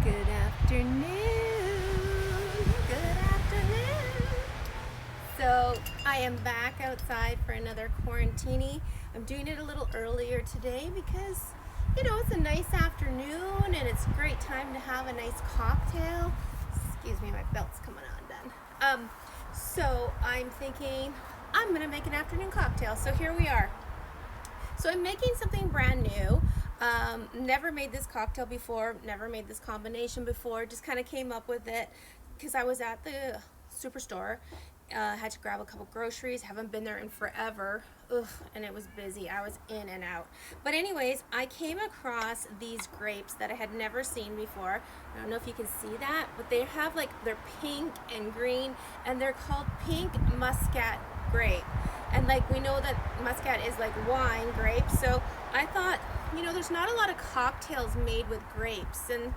Good afternoon. Good afternoon. So I am back outside for another quarantini. I'm doing it a little earlier today because, it's a nice afternoon and it's a great time to have a nice cocktail. Excuse me, my belt's coming undone. So I'm thinking I'm gonna make an afternoon cocktail. So here we are. So I'm making something brand new. Never made this cocktail before, never made this combination before, just kind of came up with it because I was at the superstore. Had to grab a couple groceries, haven't been there in forever. Ugh, and it was busy. I was in and out. But anyways, I came across these grapes that I had never seen before. I don't know if you can see that, but they have they're pink and green, and they're called pink muscat grape. And we know that muscat is like wine grapes, so I thought, there's not a lot of cocktails made with grapes, and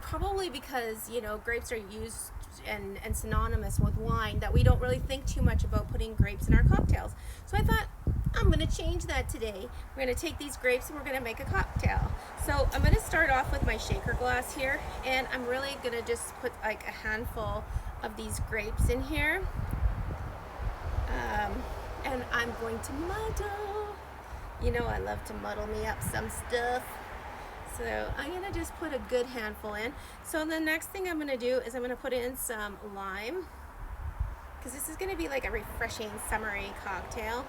probably because grapes are used and synonymous with wine, that we don't really think too much about putting grapes in our cocktails. So I thought, I'm going to change that today. We're going to take these grapes and we're going to make a cocktail. So I'm going to start off with my shaker glass here, and I'm really going to just put a handful of these grapes in here. And I'm going to muddle. I love to muddle me up some stuff. So I'm going to just put a good handful in. So the next thing I'm going to do is I'm going to put in some lime, because this is going to be like a refreshing summery cocktail.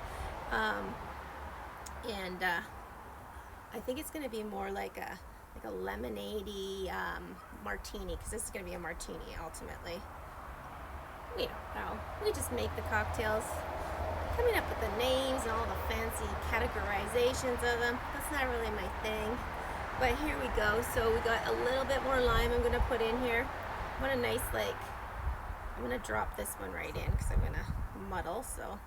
And I think it's going to be more like a lemonade-y martini, because this is going to be a martini ultimately. We don't know. We just make the cocktails. Coming up with the names and all the fancy categorizations of them, that's not really my thing. But here we go. So we got a little bit more lime I'm going to put in here. What a nice, I'm going to drop this one right in because I'm going to muddle. So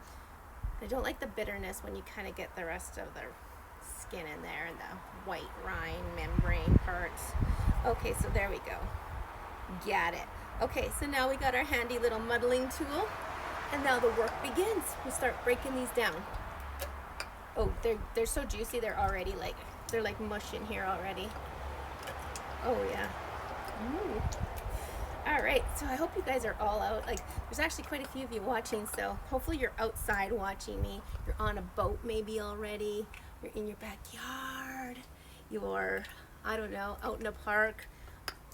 I don't like the bitterness when you kind of get the rest of the skin in there and the white rind membrane parts. Okay, so there we go. Got it. Okay, so now we got our handy little muddling tool, and now the work begins. We start breaking these down. Oh, they're so juicy. They're already they're like mush in here already. Oh yeah. Ooh. All right, so I hope you guys are all out. There's actually quite a few of you watching, so hopefully you're outside watching me. You're on a boat maybe already. You're in your backyard. You're, I don't know, out in a park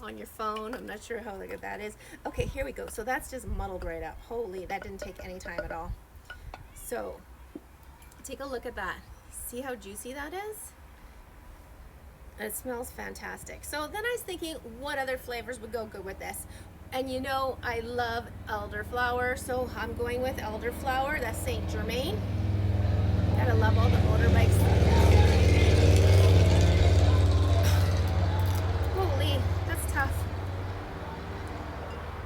on your phone. I'm not sure how good that is. Okay, here we go. So that's just muddled right up. Holy, that didn't take any time at all. So take a look at that. See how juicy that is? And it smells fantastic. So then I was thinking, what other flavors would go good with this? And I love elderflower, so I'm going with elderflower. That's Saint Germain. Gotta love all the motorbikes. Holy, that's tough.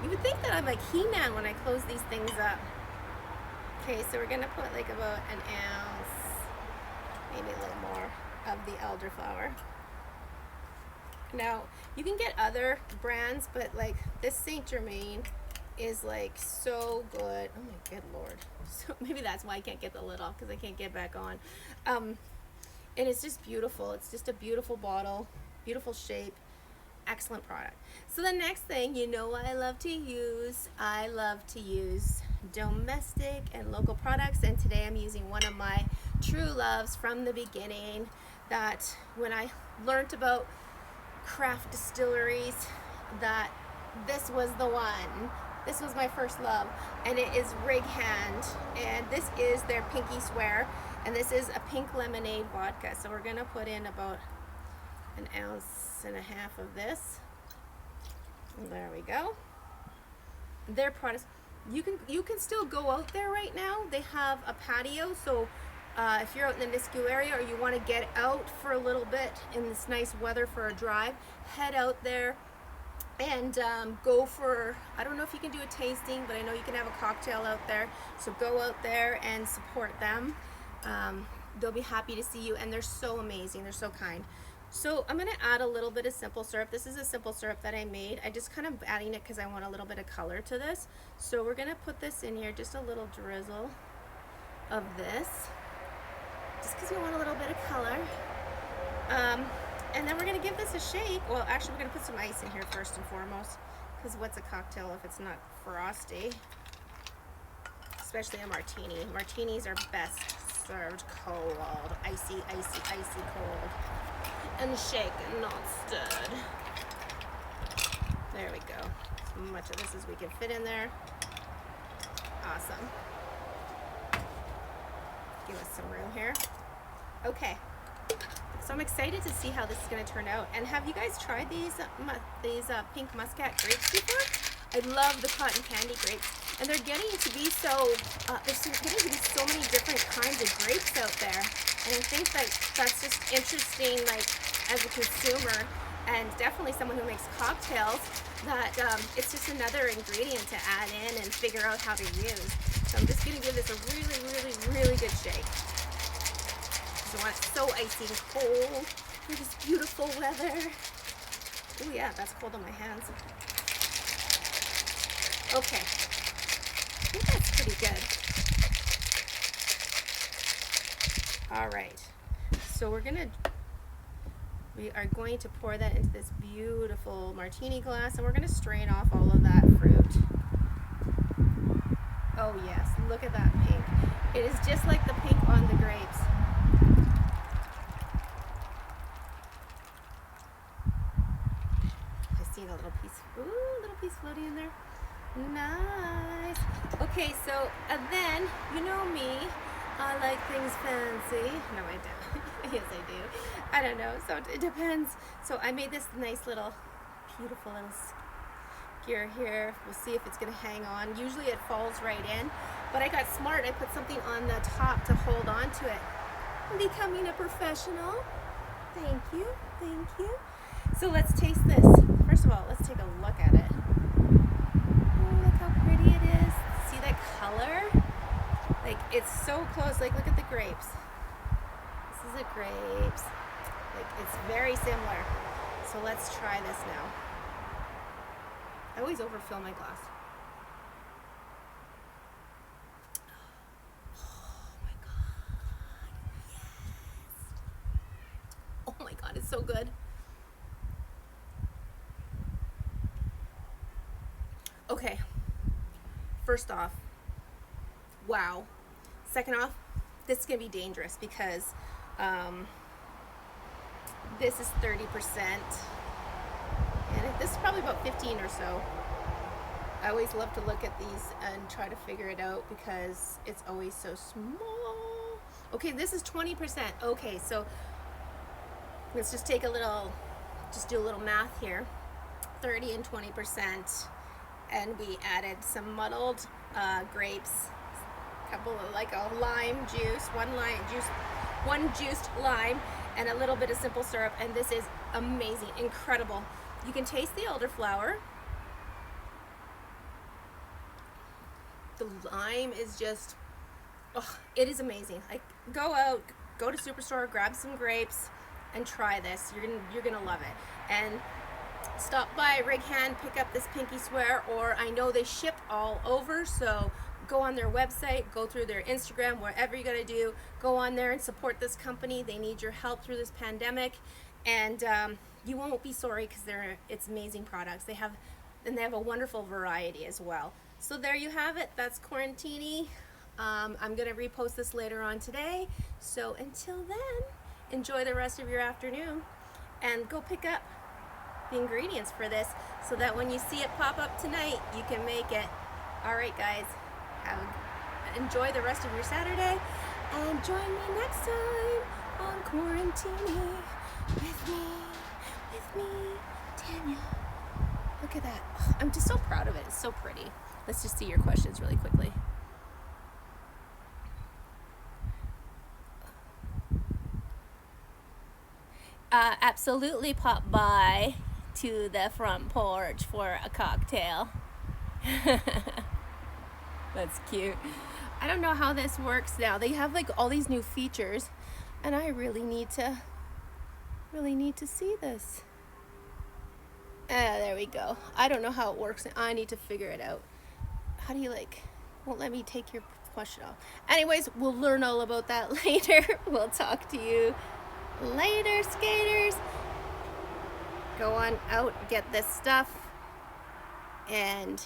You would think that I'm like He-Man when I close these things up. Okay, so we're gonna put about an ounce, maybe a little more, of the elderflower. Now, you can get other brands, but this Saint Germain is so good. Oh my good Lord. So maybe that's why I can't get the lid off, because I can't get back on. And it's just beautiful. It's just a beautiful bottle, beautiful shape, excellent product. So the next thing, what I love to use? I love to use domestic and local products, and today I'm using one of my true loves from the beginning, that when I learned about craft distilleries, that this was the one. This was my first love, and it is Rig Hand, and this is their Pinky Swear, and this is a pink lemonade vodka. So we're gonna put in about an ounce and a half of this. And there we go. Their products, you can still go out there right now. They have a patio, so if you're out in the Nisku area, or you want to get out for a little bit in this nice weather for a drive, head out there and go for, I don't know if you can do a tasting, but I know you can have a cocktail out there. So go out there and support them. They'll be happy to see you, and they're so amazing. They're so kind. So I'm going to add a little bit of simple syrup. This is a simple syrup that I made. I just kind of adding it because I want a little bit of color to this. So we're going to put this in here, just a little drizzle of this, just because we want a little bit of color. And then we're gonna give this a shake. Well, actually, we're gonna put some ice in here first and foremost, because what's a cocktail if it's not frosty? Especially a martini. Martinis are best served cold, icy, icy, icy cold, and shaken, not stirred. There we go. As much of this as we can fit in there. Awesome. Give us some room here. Okay. So I'm excited to see how this is going to turn out. And have you guys tried these pink muscat grapes before? I love the cotton candy grapes, and they're getting to be there's getting to be so many different kinds of grapes out there. And I think that that's just interesting, like as a consumer, and definitely someone who makes cocktails, that it's just another ingredient to add in and figure out how to use. So I'm just going to give this a really, really, really good shake. I want it so icy and cold for this beautiful weather. Oh yeah, that's cold on my hands. Okay, I think that's pretty good. All right, so we are going to pour that into this beautiful martini glass, and we're going to strain off all of that fruit. Oh yes, look at that pink. It is just like the pink on the grapes. I see a little piece floating in there. Nice. Okay, so then, you know me, I like things fancy. No, I don't. Yes, I do. I don't know, so it depends. So I made this nice little, beautiful little skewer here. We'll see if it's gonna hang on. Usually it falls right in, but I got smart. I put something on the top to hold on to it. I'm becoming a professional. Thank you, thank you. So let's taste this. First of all, let's take a look at it. Oh, look how pretty it is. See that color? Like, it's so close. Like, look at the grapes. This is the grapes. Like, it's very similar. So let's try this now. I always overfill my glass. Oh my God. Yes. Oh my God, it's so good. Okay, first off, wow. Second off, this is gonna be dangerous because this is 30%, and this is probably about 15 or so. I always love to look at these and try to figure it out because it's always so small. Okay, this is 20%. Okay, so let's just do a little math here. 30 and 20%. And we added some muddled grapes, a couple of like a lime juice, one juiced lime, and a little bit of simple syrup. And this is amazing, incredible. You can taste the elderflower. The lime is just, oh, it is amazing. Like, go out, go to Superstore, grab some grapes, and try this. You're gonna love it. And stop by Rig Hand, pick up this pinky swear, or I know they ship all over, so go on their website, go through their Instagram, wherever you gotta do, go on there and support this company. They need your help through this pandemic, and you won't be sorry because it's amazing products. They have a wonderful variety as well. So there you have it. That's Quarantini. I'm gonna repost this later on today. So until then, enjoy the rest of your afternoon, and go pick up the ingredients for this so that when you see it pop up tonight, you can make it. All right, guys, enjoy the rest of your Saturday, and join me next time on Quarantini with me, Tanya. Look at that. Oh, I'm just so proud of it. It's so pretty. Let's just see your questions really quickly. Absolutely pop by to the front porch for a cocktail. That's cute. I don't know how this works now. They have like all these new features, and I really need to see this. There we go. I don't know how it works. I need to figure it out. How do you won't let me take your question off. Anyways, we'll learn all about that later. We'll talk to you later, skaters. go on out, get this stuff, and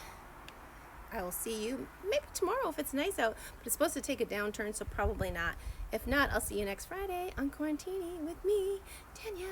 I will see you maybe tomorrow if it's nice out, but it's supposed to take a downturn, so probably not. If not, I'll see you next Friday on Quarantining with me, Tanya.